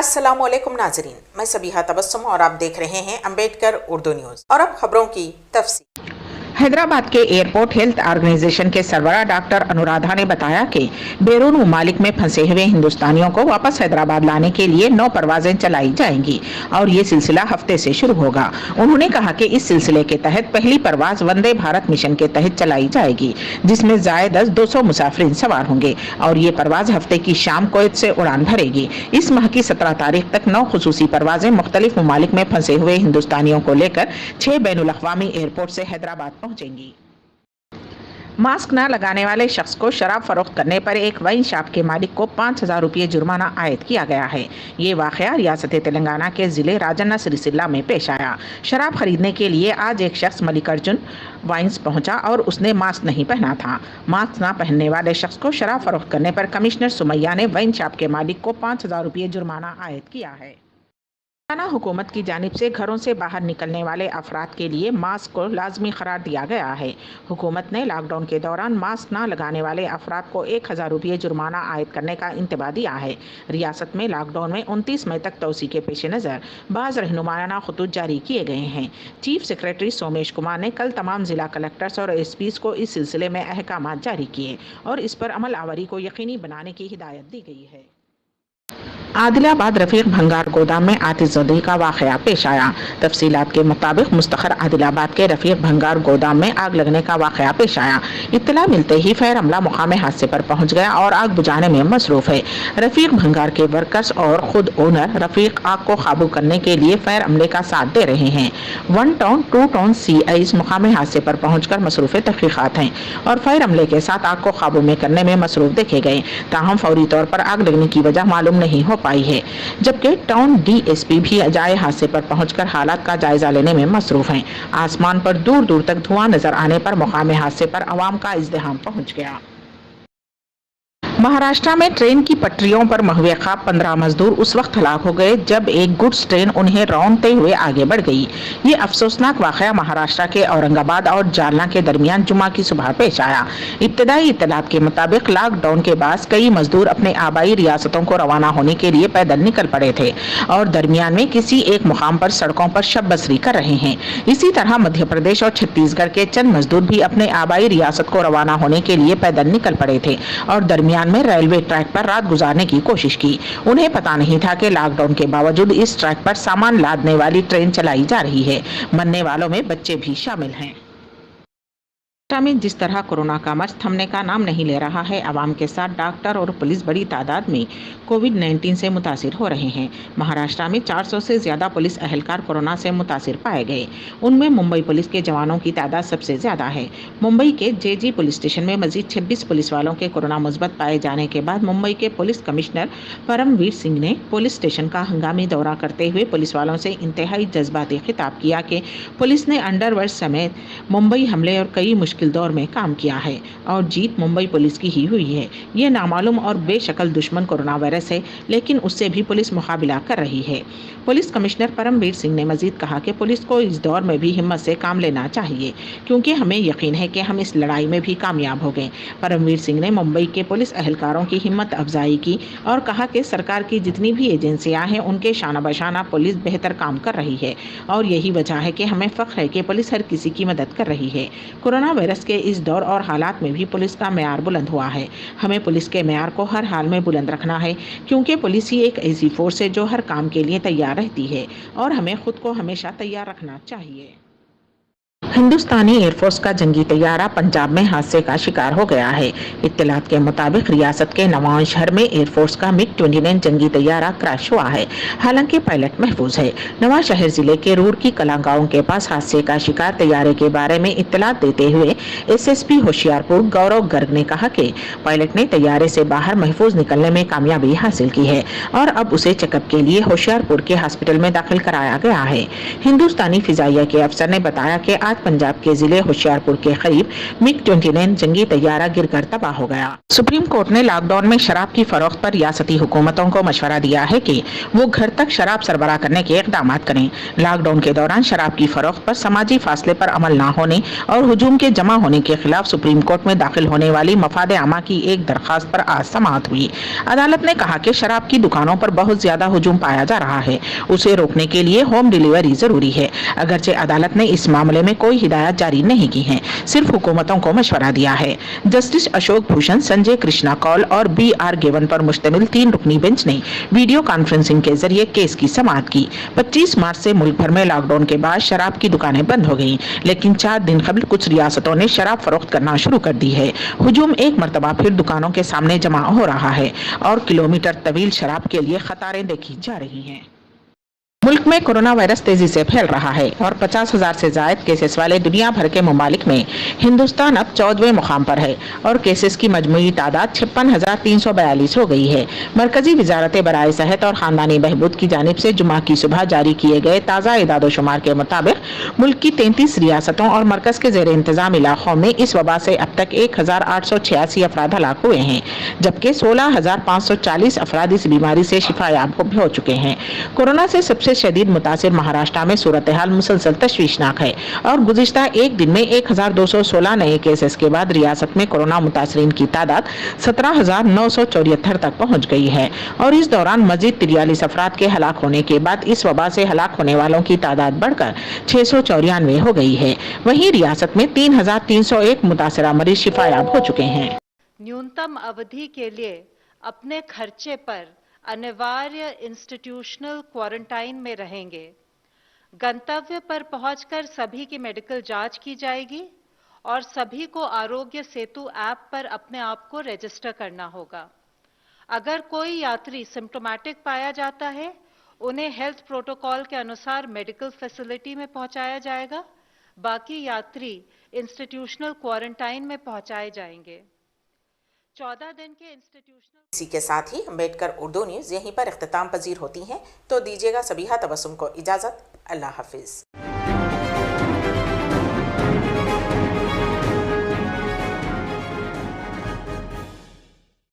अस्सलाम वालेकुम नाजरीन, मैं सबीहा तबस्सुम और आप देख रहे हैं अम्बेडकर उर्दू न्यूज़। और अब खबरों की तफसील। हैदराबाद के एयरपोर्ट हेल्थ ऑर्गेनाइजेशन के सरबराह डॉक्टर अनुराधा ने बताया कि बैरून मुमालिक में फंसे हुए हिंदुस्तानियों को वापस हैदराबाद लाने के लिए 9 परवाजें चलाई जाएंगी और ये सिलसिला हफ्ते से शुरू होगा। उन्होंने कहा कि इस सिलसिले के तहत पहली परवाज वंदे भारत मिशन के तहत चलाई जाएगी, जिसमें जायद 200 मुसाफिरीन सवार होंगे और ये परवाज हफ्ते की शाम कुवैत से उड़ान भरेगी। इस माह की 17 तारीख तक 9 खुसूसी परवाजें मुख्तलिफ मुमालिक में फंसे हुए हिंदुस्तानियों को लेकर 6 बैनुल-अक़वामी एयरपोर्ट से हैदराबाद पहुंचेंगी। मास्क न लगाने वाले शख्स को शराब फरोख्त करने पर एक वाइन शॉप के मालिक को 5,000 रुपये जुर्माना आयद किया गया है। ये वाक़या रियासत तेलंगाना के ज़िले राजन्ना सिरिसिल्ला में पेश आया। शराब खरीदने के लिए आज एक शख्स मल्लिकार्जुन वाइन्स पहुंचा और उसने मास्क नहीं पहना था। मास्क न पहनने वाले शख्स को शराब फरोख्त करने पर कमिश्नर सुमैया ने वाइन शॉप के मालिक को 5,000 रुपये जुर्माना आयद किया है। तेलंगाना हुकूमत की जानिब से घरों से बाहर निकलने वाले अफराद के लिए मास्क को लाजमी करार दिया गया है। हुकूमत ने लॉकडाउन के दौरान मास्क न लगाने वाले अफराद को 1,000 रुपये जुर्माना आयद करने का इंतबाह दिया है। रियासत में लॉकडाउन में 29 मई तक तोसी के पेश नज़र बाज़ रहनुमायाना खतूत जारी किए गए हैं। चीफ सेक्रेटरी सोमेश कुमार ने कल तमाम ज़िला कलेक्टर्स और एसपीज को इस सिलसिले में अहकाम जारी किए और इस पर अमल आवरी को यकीनी बनाने की हिदायत दी गई है। आदिलाबाद रफीक भंगार गोदाम में आतिशज़दी का वाक़या पेश आया। तफसीलात के मुताबिक मुस्तखर आदिलाबाद के रफीक भंगार गोदाम में आग लगने का वाक़या पेश आया। इत्तला मिलते ही फायर अमला मुकाम हादसे पर पहुंच गया और आग बुझाने में मसरूफ है। रफीक भंगार के वर्कर्स और खुद ओनर रफीक आग को काबू करने के लिए फायर अमले का साथ दे रहे हैं। 1 टाउन 2 टाउन CIs मुकाम हादसे पर पहुंचकर मसरूफ तहकीकात हैं और फायर अमले के साथ आग को काबू में करने में मसरूफ देखे गए। ताहम फौरी तौर पर आग लगने की वजह मालूम नहीं हो पाई है, जबकि टाउन DSP भी जाए हादसे पर पहुंचकर हालात का जायजा लेने में मसरूफ हैं। आसमान पर दूर दूर तक धुआं नजर आने पर मुकाम हादसे पर अवाम का इज़्दिहाम पहुंच गया। महाराष्ट्र में ट्रेन की पटरियों पर महवे ख्वाब 15 मजदूर उस वक्त हलाक हो गए जब एक गुड्स ट्रेन उन्हें रौंदते हुए आगे बढ़ गई। ये अफसोसनाक वाक़या महाराष्ट्र के औरंगाबाद और जालना के दरमियान जुमा की सुबह पेश आया। इब्तदाई इत्तलात के मुताबिक लॉकडाउन के बाद कई मजदूर अपने आबाई रियासतों को रवाना होने के लिए पैदल निकल पड़े थे और दरमियान में किसी एक मुकाम पर सड़कों पर शब बसरी कर रहे हैं। इसी तरह मध्य प्रदेश और छत्तीसगढ़ के चंद मजदूर भी अपने आबाई रियासत को रवाना होने के लिए पैदल निकल पड़े थे और दरमियान में रेलवे ट्रैक पर रात गुजारने की कोशिश की। उन्हें पता नहीं था कि लॉकडाउन के बावजूद इस ट्रैक पर सामान लादने वाली ट्रेन चलाई जा रही है। मरने वालों में बच्चे भी शामिल हैं। में जिस तरह कोरोना का मर्ज थमने का नाम नहीं ले रहा है, अवाम के साथ डॉक्टर और पुलिस बड़ी तादाद में कोविड-19 से मुतासिर हो रहे हैं। महाराष्ट्र में 400 से ज़्यादा पुलिस अहलकार कोरोना से मुतासिर पाए गए। उनमें मुंबई पुलिस के जवानों की तादाद सबसे ज़्यादा है। मुंबई के JG पुलिस स्टेशन में मजीद 26 पुलिस वालों के कोरोना मुस्बत पाए जाने के बाद मुंबई के पुलिस कमिश्नर परमवीर सिंह ने पुलिस स्टेशन का हंगामी दौरा करते हुए पुलिस वालों से इंतहाई जज्बाती खिताब किया कि पुलिस ने अंडरवर्ल्ड समेत मुंबई हमले और कई मुश्किल दौर में काम किया है और जीत मुंबई पुलिस की ही हुई है। ये नामालूम और बेशकल दुश्मन कोरोना वायरस है, लेकिन उससे भी पुलिस मुकाबला कर रही है। पुलिस कमिश्नर परमवीर सिंह ने मजीद कहा कि पुलिस को इस दौर में भी हिम्मत से काम लेना चाहिए, क्योंकि हमें यकीन है कि हम इस लड़ाई में भी कामयाब हो गए। परमवीर सिंह ने मुंबई के पुलिस अहलकारों की हिम्मत अफजाई की और कहा कि सरकार की जितनी भी एजेंसियां हैं उनके शाना बशाना पुलिस बेहतर काम कर रही है और यही वजह है कि हमें फख्र है कि पुलिस हर किसी की मदद कर रही है। कोरोना वायरस के इस दौर और हालात में भी पुलिस का मेयार बुलंद हुआ है। हमें पुलिस के मेयार को हर हाल में बुलंद रखना है, क्योंकि पुलिस ही एक ऐसी फोर्स है जो हर काम के लिए तैयार रहती है और हमें खुद को हमेशा तैयार रखना चाहिए। हिंदुस्तानी एयरफोर्स का जंगी तैयारा पंजाब में हादसे का शिकार हो गया है। इत्तलात के मुताबिक रियासत के नवान शहर में एयरफोर्स का MiG-29 जंगी तैयारा क्रैश हुआ है, हालांकि पायलट महफूज है। नवां शहर जिले के रूर की कला गांव के पास हादसे का शिकार तैयारे के बारे में इत्तलात देते हुए SSP होशियारपुर गौरव गर्ग ने कहा कि पायलट ने तैयारे से बाहर महफूज निकलने में कामयाबी हासिल की है और अब उसे चेकअप के लिए होशियारपुर के हॉस्पिटल में दाखिल कराया गया है। हिंदुस्तानी फिजाइया के अफसर ने बताया कि आज बाद पंजाब के जिले होशियारपुर के करीब MiG-29 जंगी तैयारा गिरकर तबाह हो गया। सुप्रीम कोर्ट ने लॉकडाउन में शराब की फरोख्त पर रियासती हुकूमतों को मशवरा दिया है कि वो घर तक शराब सरबराह करने के इक़दाम करें। लॉकडाउन के दौरान शराब की फरोख्त पर समाजी फासले पर अमल न होने और हुजूम के जमा होने के खिलाफ सुप्रीम कोर्ट में दाखिल होने वाली मफाद आमा की एक दरख्वास्त पर आज समाअत हुई। अदालत ने कहा कि शराब की दुकानों पर बहुत ज्यादा हुजूम पाया जा रहा है, उसे रोकने के लिए होम डिलीवरी जरूरी है। अगरचे अदालत ने इस मामले में कोई हिदायत जारी नहीं की है, सिर्फ हुकूमतों को मशवरा दिया है। जस्टिस अशोक भूषण, संजय कृष्णा कौल और BR गेवन पर मुश्तमिल 3 रुकनी बेंच ने वीडियो कॉन्फ्रेंसिंग के जरिए केस की समाअत की। 25 मार्च से मुल्क भर में लॉकडाउन के बाद शराब की दुकानें बंद हो गईं, लेकिन 4 दिन कबल कुछ रियासतों ने शराब फरोख्त करना शुरू कर दी है। हुजूम एक मरतबा फिर दुकानों के सामने जमा हो रहा है और किलोमीटर तवील शराब के लिए कतारें देखी जा रही हैं। मुल्क में कोरोना वायरस तेजी से फैल रहा है और 50,000 से ज्यादा केसेस वाले दुनिया भर के ममालिक में हिंदुस्तान अब 14वें मुकाम पर है और केसेस की मजमूई तादाद 56,342 हो गई है। मरकजी वजारत बराए सेहत और खानदानी बहबूद की जानिब से जुमा की सुबह जारी किए गए ताज़ा इदादोशुमार के मुताबिक मुल्क की 33 रियासतों और मरकज के जेर इंतजाम इलाकों में इस वबा से अब तक 1,886 अफराद हलाक हुए हैं, जबकि 16,540 अफराद इस बीमारी से शिफायाब हो चुके हैं। कोरोना से सबसे शदीद मुतासिर महाराष्ट्र में सूरत हाल मुसलसल तशवीशनाक है और गुज़िश्ता एक दिन में 1,216 नए केसेस के बाद रियासत में कोरोना मुतासरीन की तादाद 17,974 तक पहुंच गई है और इस दौरान मजीद 43 अफराद के हलाक होने के बाद इस वबा से हलाक होने वालों की तादाद बढ़कर 694 हो गई है। वहीं रियासत में 3,301 मुतासरा मरीज शिफायाब हो चुके हैं। न्यूनतम अवधि के लिए अपने खर्चे पर अनिवार्य इंस्टीट्यूशनल क्वारंटाइन में रहेंगे। गंतव्य पर पहुंचकर सभी की मेडिकल जांच की जाएगी और सभी को आरोग्य सेतु ऐप पर अपने आप को रजिस्टर करना होगा। अगर कोई यात्री सिम्प्टोमेटिक पाया जाता है, उन्हें हेल्थ प्रोटोकॉल के अनुसार मेडिकल फैसिलिटी में पहुंचाया जाएगा। बाकी यात्री इंस्टीट्यूशनल क्वारंटाइन में पहुंचाए जाएंगे। 14 दिन के इंस्टीट्यूशनल। इसी के साथ ही अम्बेडकर उर्दू न्यूज़ यहीं पर इख्तिताम पजीर होती हैं, तो दीजिएगा सबीहा तबस्सुम को इजाज़त। अल्लाह हाफिज़।